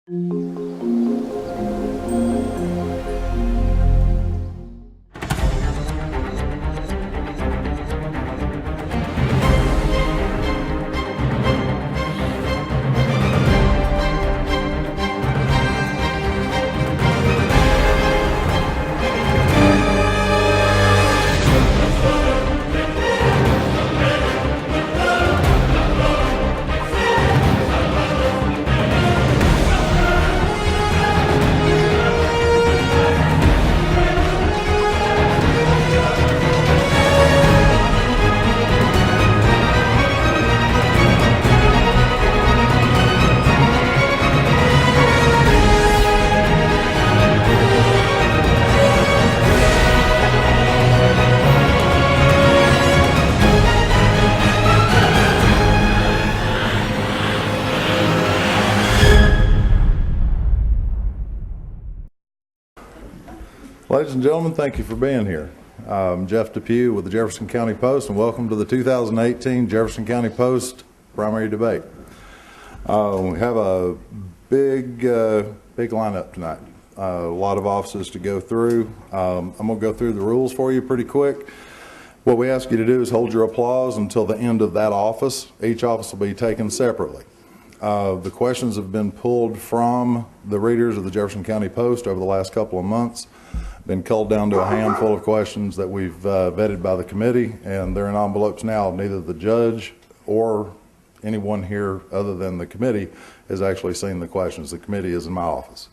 Ladies and gentlemen, thank you for being here. I'm Jeff Depew with the Jefferson County Post, and welcome to the 2018 Jefferson County Post primary debate. We have a big lineup tonight. A lot of offices to go through. I'm going to go through the rules for you pretty quick. What we ask you to do is hold your applause until the end of that office. Each office will be taken separately. The questions have been pulled from the readers of the Jefferson County Post over the last couple of months. Been culled down to a handful of questions that we've vetted by the committee, and they're in envelopes now. Neither the judge or anyone here other than the committee has actually seen the questions. The committee is in my office.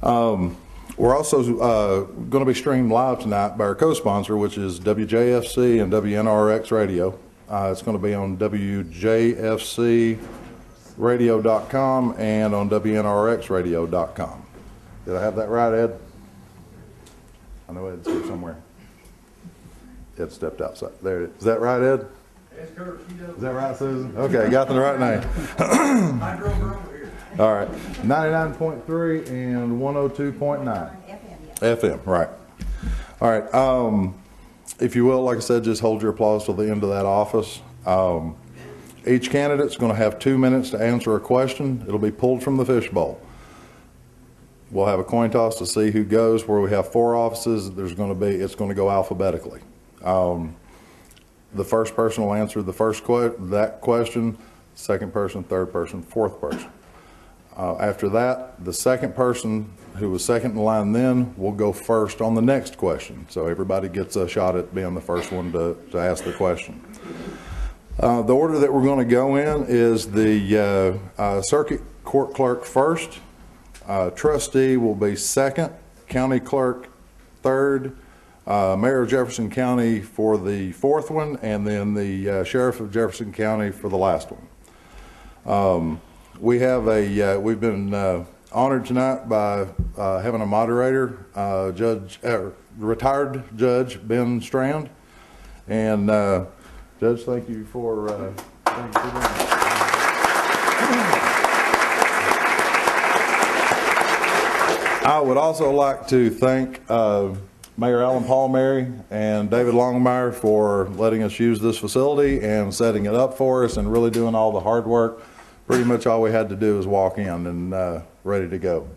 We're also going to be streamed live tonight by our co-sponsor, which is WJFC and WNRX Radio. It's going to be on WJFCradio.com and on WNRXradio.com. Did I have that right, Ed? I know Ed's here somewhere. Ed stepped outside. There it is. Is that right, Ed? Is that right, Susan? Okay, got the right name. I drove her over here. All right. 99.3 and 102.9. FM, right. All right. If you will, like I said, just hold your applause till the end of that office. Each candidate's going to have 2 minutes to answer a question. It'll be pulled from the fishbowl. We'll have a coin toss to see who goes. Where we have 4 offices, it's going to go alphabetically. The first person will answer the first that question, second person, third person, fourth person. After that, the second person who was second in line then will go first on the next question. So everybody gets a shot at being the first one to ask the question. The order that we're going to go in is the circuit court clerk first. Trustee will be second, county clerk third, mayor of Jefferson County for the fourth one, and then the sheriff of Jefferson County for the last one. We've been honored tonight by having a moderator, retired Judge Ben Strand, and Judge, thank you for doing that. I would also like to thank Mayor Alan Palmieri and David Longmire for letting us use this facility and setting it up for us and really doing all the hard work. Pretty much all we had to do was walk in and ready to go.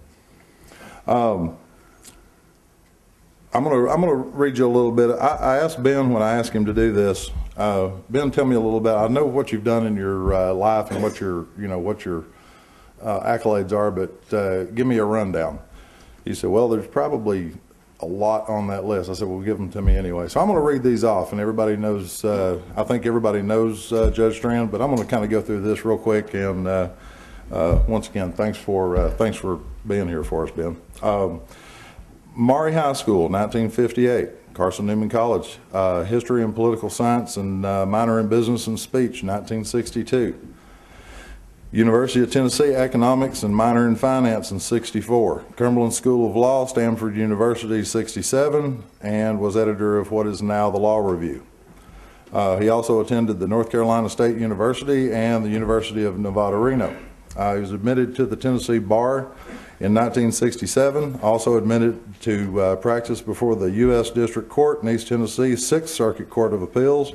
I'm gonna read you a little bit. I asked Ben when I asked him to do this. Ben, tell me a little bit. I know what you've done in your life and what your accolades are, but give me a rundown. He said, well, there's probably a lot on that list. I said, well, give them to me anyway. So I'm going to read these off, and everybody knows, I think everybody knows Judge Strand, but I'm going to kind of go through this real quick. And once again, thanks for being here for us, Ben. Maury High School, 1958. Carson Newman College, History and Political Science and minor in Business and Speech, 1962. University of Tennessee, Economics and minor in Finance in 64. Cumberland School of Law, Stanford University, 67, and was editor of what is now the Law Review. He also attended the North Carolina State University and the University of Nevada, Reno. He was admitted to the Tennessee Bar in 1967, also admitted to practice before the U.S. District Court in East Tennessee, 6th Circuit Court of Appeals,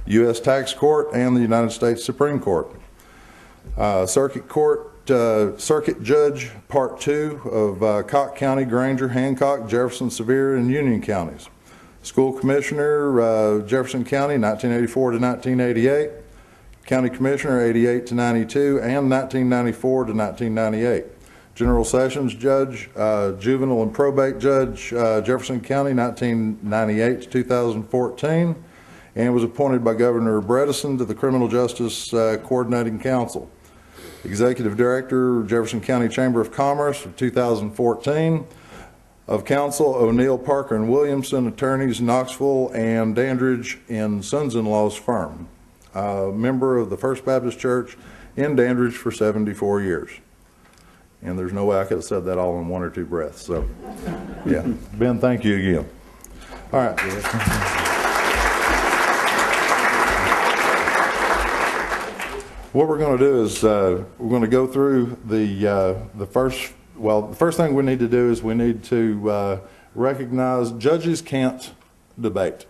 U.S. Tax Court, and the United States Supreme Court. Circuit Court Circuit Judge Part 2 of Cocke County, Granger, Hancock, Jefferson, Sevier, and Union counties. School Commissioner, Jefferson County, 1984 to 1988. County Commissioner, 88 to 92, and 1994 to 1998. General Sessions Judge, Juvenile and Probate Judge, Jefferson County, 1998 to 2014, and was appointed by Governor Bredesen to the Criminal Justice Coordinating Council. Executive Director, Jefferson County Chamber of Commerce for 2014. Of Council, O'Neill, Parker, and Williamson, attorneys, Knoxville and Dandridge in Sons-in-Law's firm. Member of the First Baptist Church in Dandridge for 74 years. And there's no way I could have said that all in one or two breaths. So, yeah. Ben, thank you again. All right. What we're going to do is we're going to go through the first thing we need to do is we need to recognize judges can't debate.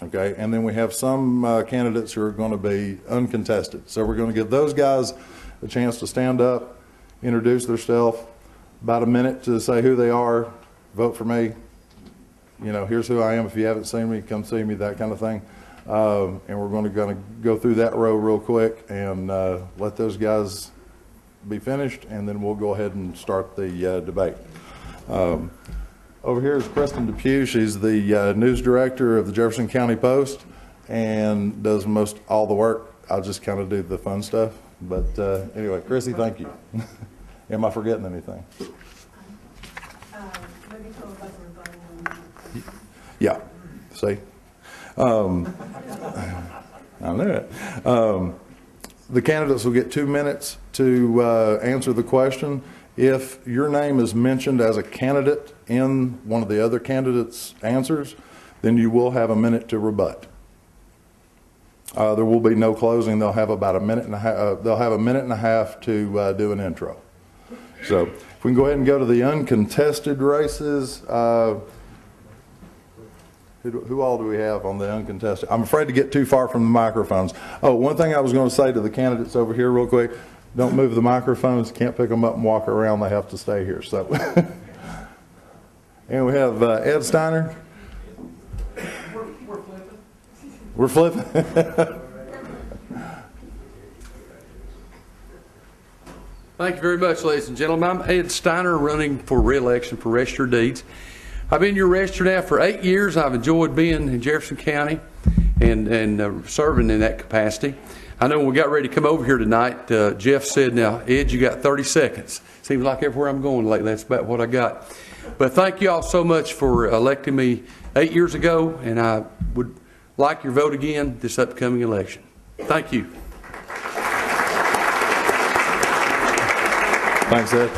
Okay, and then we have some candidates who are going to be uncontested. So we're going to give those guys a chance to stand up, introduce themselves, about a minute to say who they are, vote for me, you know, here's who I am. If you haven't seen me, come see me, that kind of thing. And we're going to go through that row real quick and let those guys be finished, and then we'll go ahead and start the debate. Over here is Kristen Depew. She's the news director of the Jefferson County Post and does most all the work. I'll just kind of do the fun stuff. But anyway, Chrissy, thank you. Am I forgetting anything? Yeah. See? I knew it. The candidates will get 2 minutes to answer the question. If your name is mentioned as a candidate in one of the other candidates' answers, then you will have a minute to rebut. There will be no closing. They'll have about a minute and a half. They'll have a minute and a half to do an intro. So if we can go ahead and go to the uncontested races. Who all do we have on the uncontested? I'm afraid to get too far from the microphones. Oh, one thing I was going to say to the candidates over here real quick, don't move the microphones, can't pick them up and walk around, they have to stay here. So, and we have Ed Steiner. We're flipping. Thank you very much, ladies and gentlemen. I'm Ed Steiner, running for re-election for Register of Deeds. I've been your register now for 8 years. I've enjoyed being in Jefferson County and serving in that capacity. I know when we got ready to come over here tonight, Jeff said, now, Ed, you got 30 seconds. Seems like everywhere I'm going lately, that's about what I got. But thank you all so much for electing me 8 years ago, and I would like your vote again this upcoming election. Thank you. Thanks, Ed.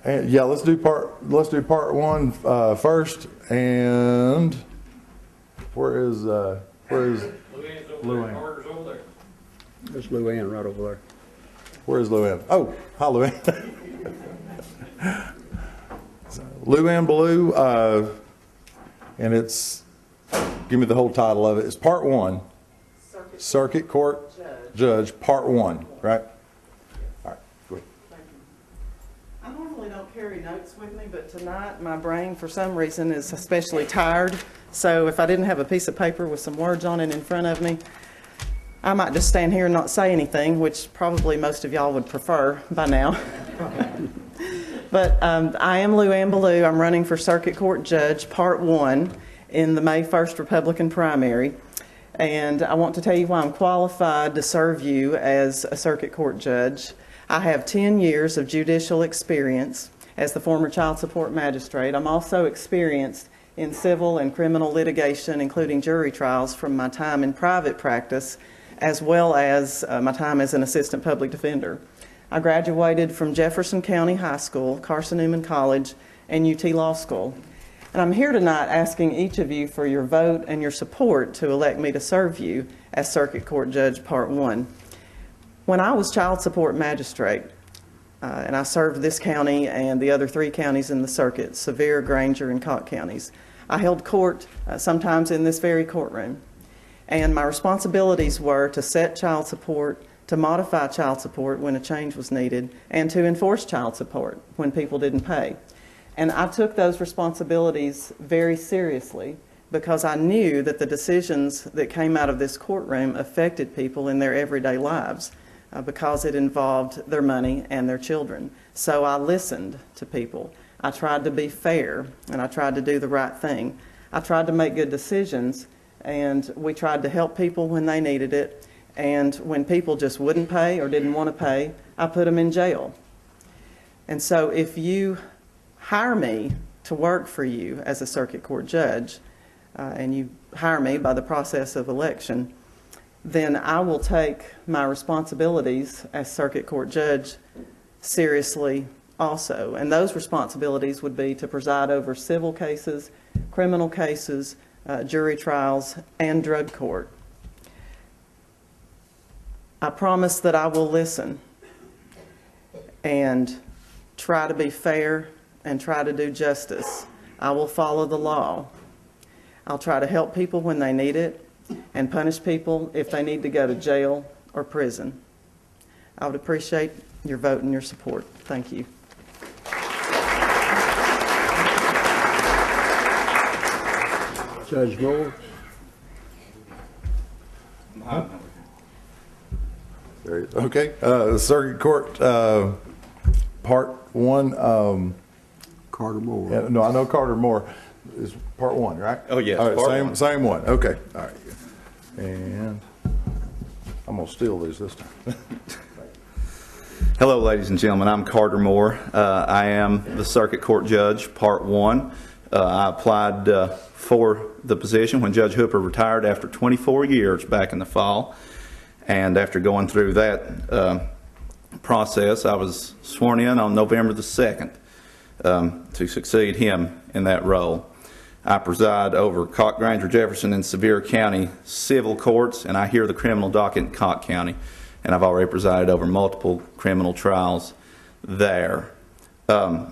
And yeah, let's do part one first. And where is Luann? There's Luann right over there. Where is Luann? Oh, hi, Luann. Luann Ballou, and it's, give me the whole title of it. It's part one. Circuit Court Judge, part one, right? All right, go ahead. I normally don't carry notes with me, but tonight my brain, for some reason, is especially tired. So if I didn't have a piece of paper with some words on it in front of me, I might just stand here and not say anything, which probably most of y'all would prefer by now. But I am Luann Ballou. I'm running for Circuit Court Judge, Part 1, in the May 1st Republican primary. And I want to tell you why I'm qualified to serve you as a Circuit Court Judge. I have 10 years of judicial experience as the former child support magistrate. I'm also experienced in civil and criminal litigation, including jury trials, from my time in private practice, as well as my time as an assistant public defender. I graduated from Jefferson County High School, Carson Newman College, and UT Law School. And I'm here tonight asking each of you for your vote and your support to elect me to serve you as Circuit Court Judge Part 1. When I was child support magistrate, and I served this county and the other 3 counties in the circuit, Sevier, Granger, and Cocke counties, I held court sometimes in this very courtroom. And my responsibilities were to set child support to modify child support when a change was needed, and to enforce child support when people didn't pay. And I took those responsibilities very seriously because I knew that the decisions that came out of this courtroom affected people in their everyday lives because it involved their money and their children. So I listened to people. I tried to be fair, and I tried to do the right thing. I tried to make good decisions, and we tried to help people when they needed it. And when people just wouldn't pay or didn't want to pay, I put them in jail. And so if you hire me to work for you as a circuit court judge, and you hire me by the process of election, then I will take my responsibilities as circuit court judge seriously also. And those responsibilities would be to preside over civil cases, criminal cases, jury trials, and drug court. I promise that I will listen and try to be fair and try to do justice. I will follow the law. I'll try to help people when they need it and punish people if they need to go to jail or prison. I would appreciate your vote and your support. Thank you. Judge Moore? There he is. Okay, Circuit Court, Part 1. Carter Moore. Yeah, no, I know Carter Moore is Part 1, right? Oh, yes, All right, Part same, 1. same one. Okay, all right. And I'm gonna steal these this time. Hello, ladies and gentlemen. I'm Carter Moore. I am the Circuit Court Judge, Part 1. I applied for the position when Judge Hooper retired after 24 years back in the fall. And after going through that process, I was sworn in on November the 2nd to succeed him in that role. I preside over Cock, Granger, Jefferson, and Sevier County civil courts, and I hear the criminal docket in Cock County. And I've already presided over multiple criminal trials there. On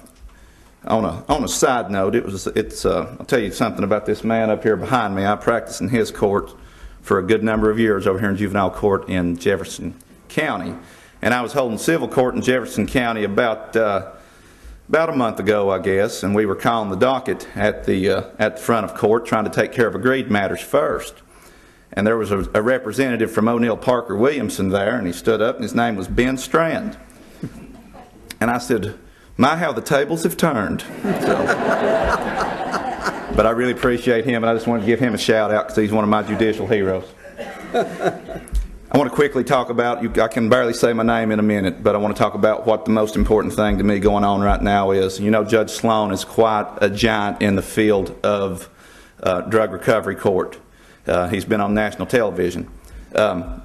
a side note, I'll tell you something about this man up here behind me. I practiced in his court for a good number of years over here in juvenile court in Jefferson County. And I was holding civil court in Jefferson County about a month ago, I guess, and we were calling the docket at the front of court, trying to take care of agreed matters first. And there was a representative from O'Neill Parker Williamson there, and he stood up, and his name was Ben Strand. And I said, "My, how the tables have turned." So, but I really appreciate him, and I just wanted to give him a shout out because he's one of my judicial heroes. I want to quickly talk about, I can barely say my name in a minute, but I want to talk about what the most important thing to me going on right now is. You know, Judge Sloan is quite a giant in the field of drug recovery court. He's been on national television.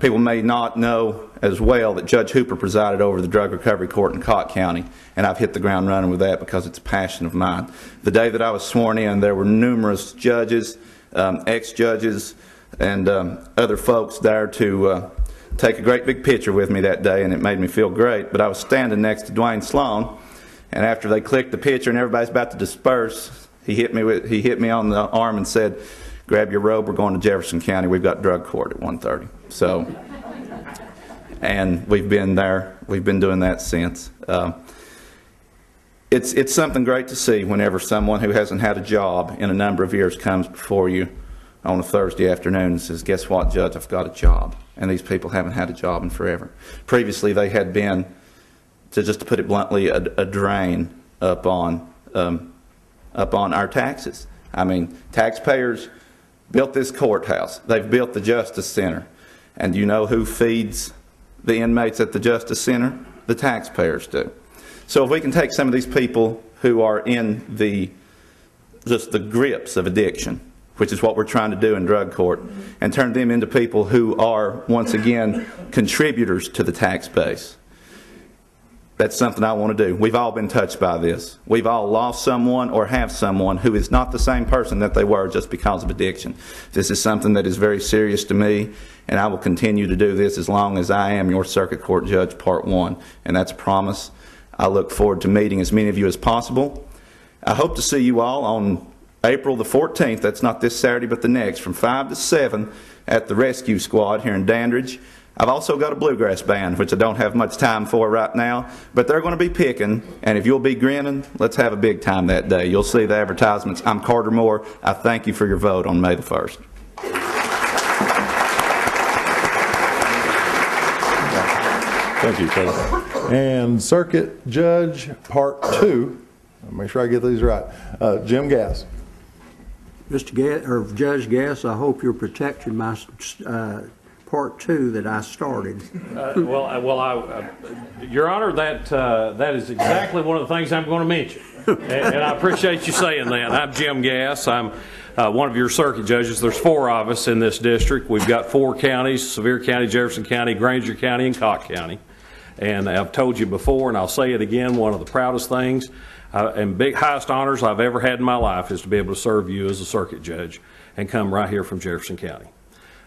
People may not know as well that Judge Hooper presided over the drug recovery court in Cock County, and I've hit the ground running with that because it's a passion of mine. The day that I was sworn in, there were numerous judges, ex-judges, and other folks there to take a great big picture with me that day, and it made me feel great. But I was standing next to Dwayne Sloan, and after they clicked the picture and everybody's about to disperse, he hit me on the arm and said, "Grab your robe, we're going to Jefferson County. We've got drug court at 1:30. So, and we've been there. We've been doing that since. It's something great to see whenever someone who hasn't had a job in a number of years comes before you on a Thursday afternoon and says, "Guess what, Judge? I've got a job." And these people haven't had a job in forever. Previously, they had been, just to put it bluntly, a drain up on our taxes. I mean, taxpayers built this courthouse. They've built the Justice Center. And you know who feeds the inmates at the Justice Center? The taxpayers do. So if we can take some of these people who are in just the grips of addiction, which is what we're trying to do in drug court, and turn them into people who are, once again, contributors to the tax base. That's something I want to do. We've all been touched by this. We've all lost someone or have someone who is not the same person that they were just because of addiction. This is something that is very serious to me, and I will continue to do this as long as I am your Circuit Court Judge, Part 1, and that's a promise. I look forward to meeting as many of you as possible. I hope to see you all on April the 14th, that's not this Saturday but the next, from 5 to 7 at the Rescue Squad here in Dandridge. I've also got a bluegrass band, which I don't have much time for right now, but they're going to be picking, and if you'll be grinning, let's have a big time that day. You'll see the advertisements. I'm Carter Moore. I thank you for your vote on May the 1st. Thank you, Taylor. And Circuit Judge Part 2, I'll make sure I get these right, Jim Gass. Judge Gass, I hope you're protecting my Part 2 that I started. Your Honor, that is exactly one of the things I'm going to mention, and I appreciate you saying that. I'm Jim Gass. I'm one of your circuit judges. There's 4 of us in this district. We've got 4 counties: Sevier County, Jefferson County, Granger County, and Cocke County. And I've told you before, and I'll say it again, one of the proudest things and highest honors I've ever had in my life is to be able to serve you as a circuit judge and come right here from Jefferson County.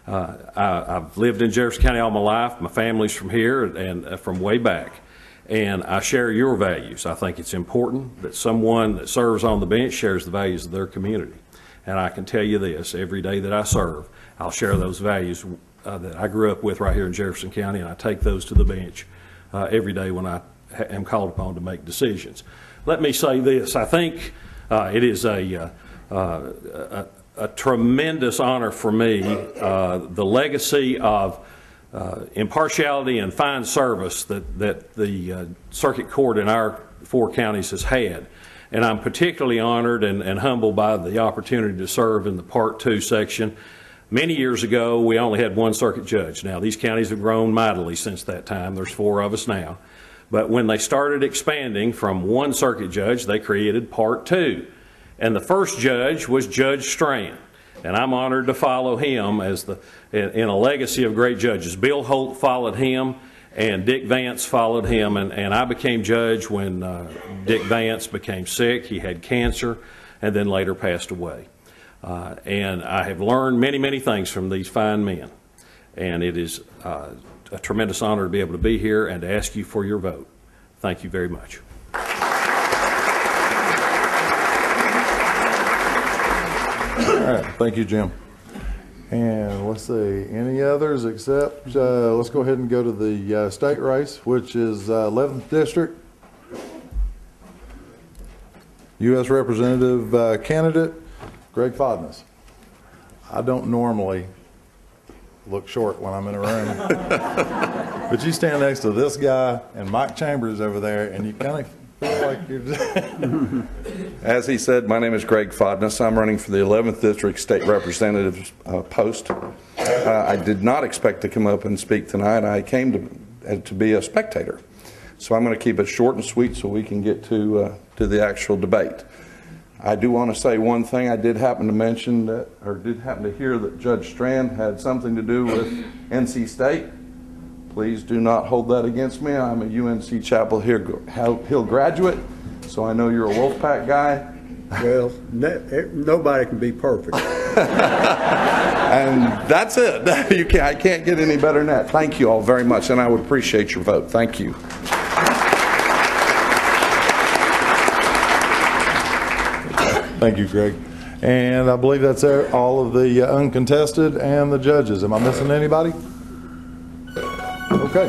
I've lived in Jefferson County all my life. My family's from here and from way back. And I share your values. I think it's important that someone that serves on the bench shares the values of their community. And I can tell you this, every day that I serve, I'll share those values that I grew up with right here in Jefferson County, and I take those to the bench every day when I am called upon to make decisions. Let me say this. I think it is a tremendous honor for me, the legacy of impartiality and fine service that the circuit court in our 4 counties has had. And I'm particularly honored and humbled by the opportunity to serve in the Part 2 section. Many years ago, we only had 1 circuit judge. Now, these counties have grown mightily since that time. There's 4 of us now. But when they started expanding from 1 circuit judge, they created Part 2. And the first judge was Judge Strand. And I'm honored to follow him as in a legacy of great judges. Bill Holt followed him, and Dick Vance followed him. And I became judge when Dick Vance became sick. He had cancer and then later passed away. And I have learned many, many things from these fine men. And it is a tremendous honor to be able to be here and to ask you for your vote. Thank you very much. All right, thank you, Jim. And let's see, any others except, let's go ahead and go to the state race, which is 11th District. U.S. Representative candidate, Greg Fodness. I don't normally look short when I'm in a room. But you stand next to this guy and Mike Chambers over there, and you kind of feel like you're just... As he said, my name is Greg Fodness. I'm running for the 11th District State Representative post. I did not expect to come up and speak tonight. I came to be a spectator. So I'm going to keep it short and sweet so we can get to the actual debate. I do want to say one thing. I did happen to mention that, or did happen to hear that Judge Strand had something to do with NC State. Please do not hold that against me. I'm a UNC Chapel Hill graduate, so I know you're a Wolfpack guy. Well, nobody can be perfect. And that's it. I can't get any better than that. Thank you all very much, and I would appreciate your vote. Thank you. Thank you, Greg. And I believe that's all of the uncontested and the judges. Am I missing anybody? Okay.